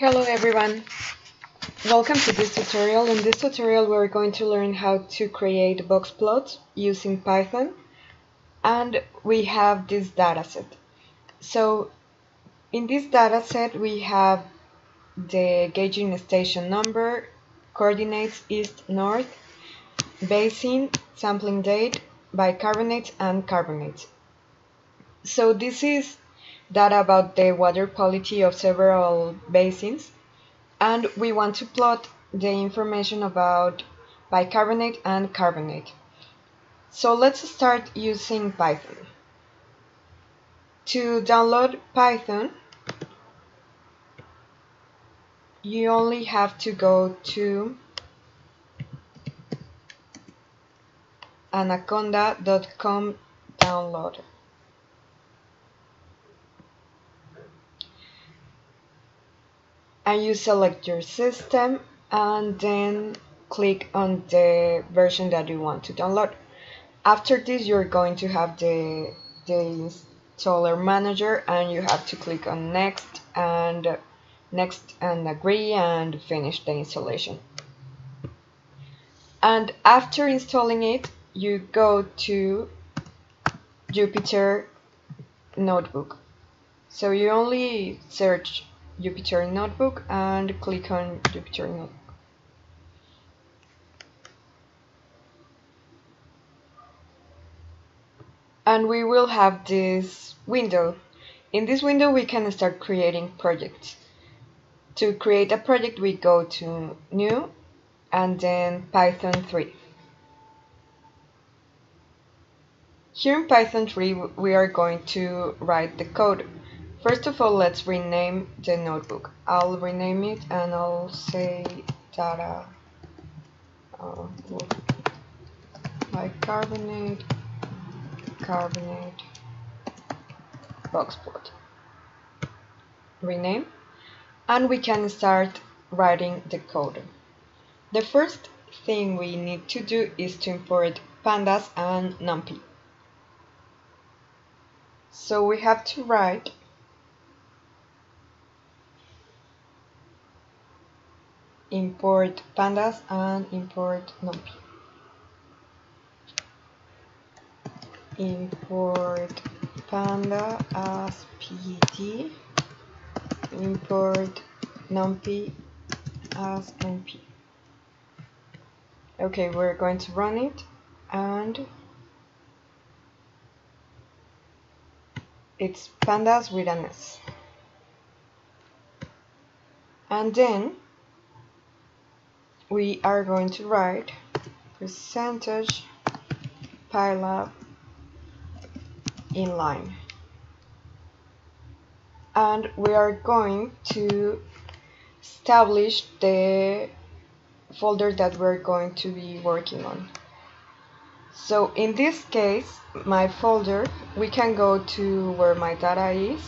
Hello everyone, welcome to this tutorial. In this tutorial we're going to learn how to create box plots using Python, and we have this dataset. So in this dataset we have the gauging station number, coordinates east, north, basin, sampling date, bicarbonates and carbonates. So this is data about the water quality of several basins, and we want to plot the information about bicarbonate and carbonate. So let's start using Python. To download Python, you only have to go to anaconda.com download. And you select your system and then click on the version that you want to download. After this, you're going to have the installer manager, and you have to click on next and agree and finish the installation. And after installing it, you go to Jupyter Notebook. So you only search Jupyter Notebook and click on Jupyter Notebook. And we will have this window. In this window we can start creating projects. To create a project we go to New and then Python 3. Here in Python 3 we are going to write the code. First of all, let's rename the notebook. I'll rename it and I'll say data bicarbonate, carbonate, boxplot. Rename, and we can start writing the code. The first thing we need to do is to import pandas and numpy. So we have to write import pandas and import numpy. Import panda as pd, import numpy as np. Okay, we're going to run it, and it's pandas with an S. And then we are going to write percentage pylab inline, and we are going to establish the folder that we're going to be working on. So in this case, my folder, we can go to where my data is.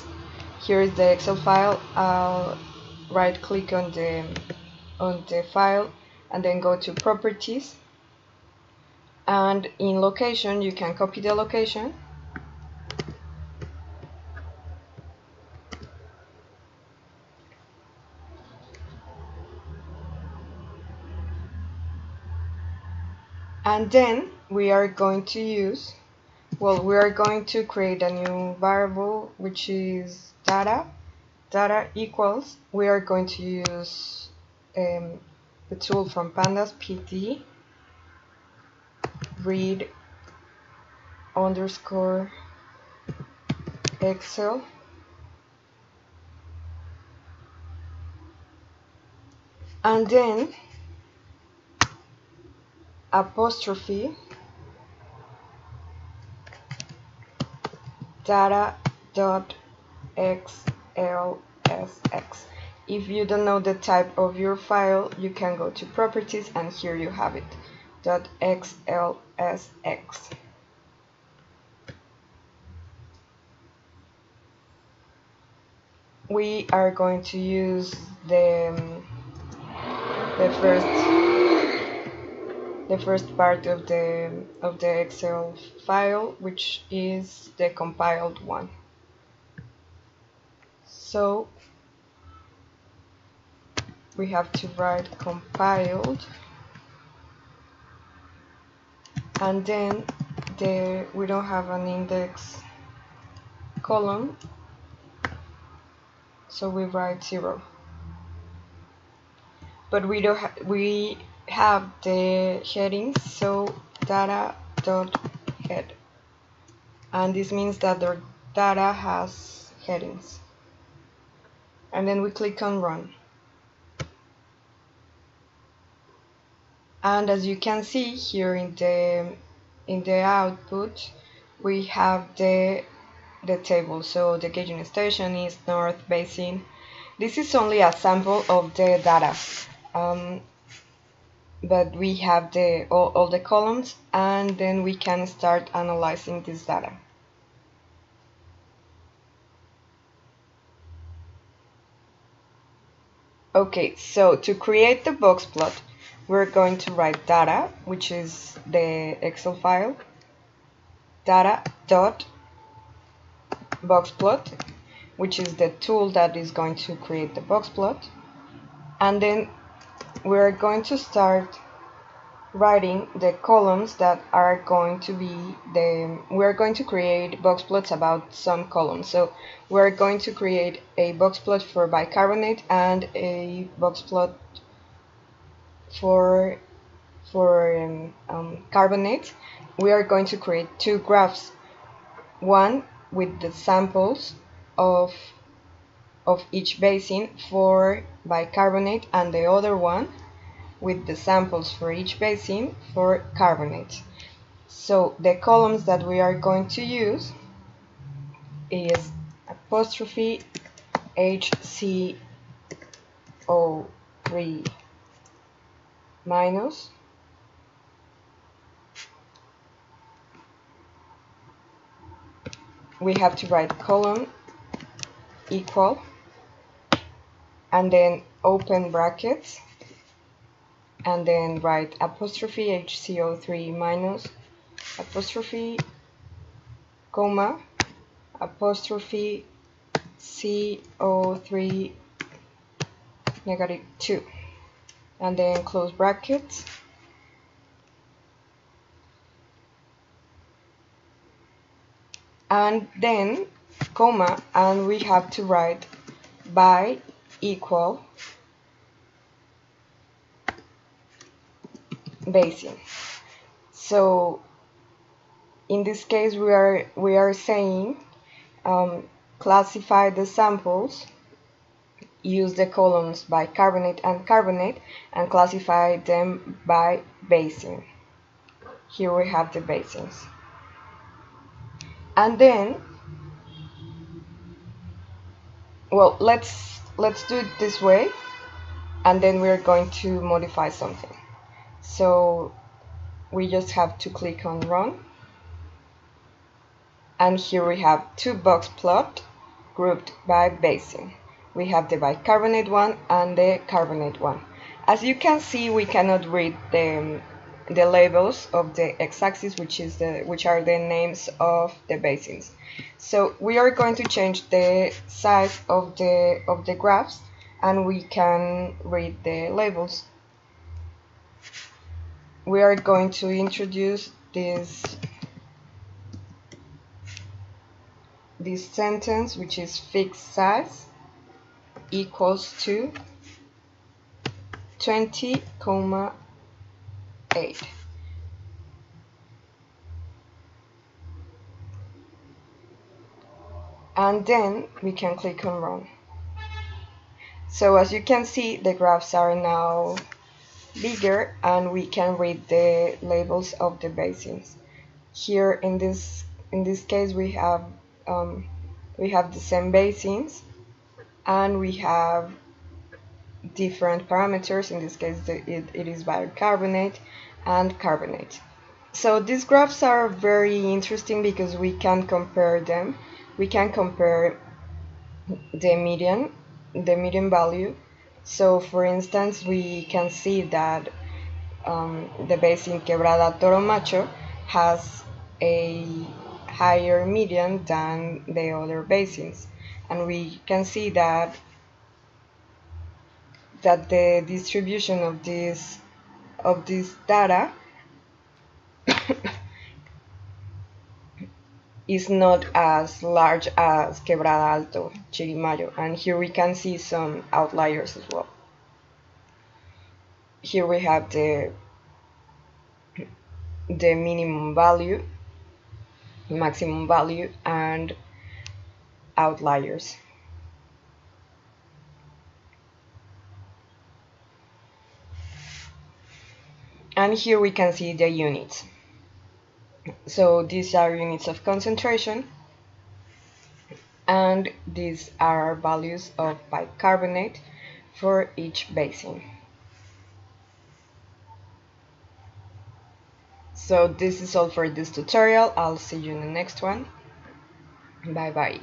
Here is the Excel file. I'll right click on the file and then go to properties, and in location you can copy the location and then we are going to create a new variable, which is data equals, we are going to use the tool from pandas, pd read underscore Excel, and then apostrophe data dot xlsx. If you don't know the type of your file, you can go to properties, and here you have it, .xlsx. We are going to use the first part of the Excel file, which is the compiled one. So we have to write compiled, and then we don't have an index column, so we write 0. But we don't we have the headings, so data.head, and this means that the data has headings. And then we click on run. And as you can see here in the output, we have the table. So the gauging station is north basin. This is only a sample of the data, but we have all the columns, and then we can start analyzing this data. Okay, so to create the box plot, we're going to write data, which is the Excel file, data.boxplot, which is the tool that is going to create the box plot. And then we're going to start writing the columns that are going to be we're going to create box plots about some columns. So we're going to create a box plot for bicarbonate and a box plot for carbonate. We are going to create two graphs, one with the samples of each basin for bicarbonate, and the other one with the samples for each basin for carbonate. So the columns that we are going to use is apostrophe HCO3 minus we have to write column equal and then open brackets and then write apostrophe HCO3 minus apostrophe comma apostrophe CO3 negative 2 and then close brackets and then comma, and we have to write by equal basin. So in this case we are saying classify the samples, use the columns bicarbonate and carbonate, and classify them by basin. Here we have the basins. And then, well, let's do it this way, and then we're going to modify something. So we just have to click on run, and here we have two box plot grouped by basin. We have the bicarbonate one and the carbonate one. As you can see, we cannot read the labels of the x-axis, which are the names of the basins. So we are going to change the size of the graphs, and we can read the labels. We are going to introduce this sentence, which is fixed size equals to 20,8. And then we can click on run. So as you can see, the graphs are now bigger and we can read the labels of the basins. Here in this case we have the same basins and we have different parameters. In this case it is bicarbonate and carbonate. So these graphs are very interesting because we can compare them. We can compare the median value. So for instance, we can see that the basin Quebrada Toro Macho has a higher median than the other basins, and we can see that that the distribution of this data is not as large as Quebrada Alto, Chirimayo, and here we can see some outliers as well. Here we have the minimum value, maximum value, and outliers. And here we can see the units. So these are units of concentration, and these are values of bicarbonate for each basin. So this is all for this tutorial. I'll see you in the next one. Bye bye.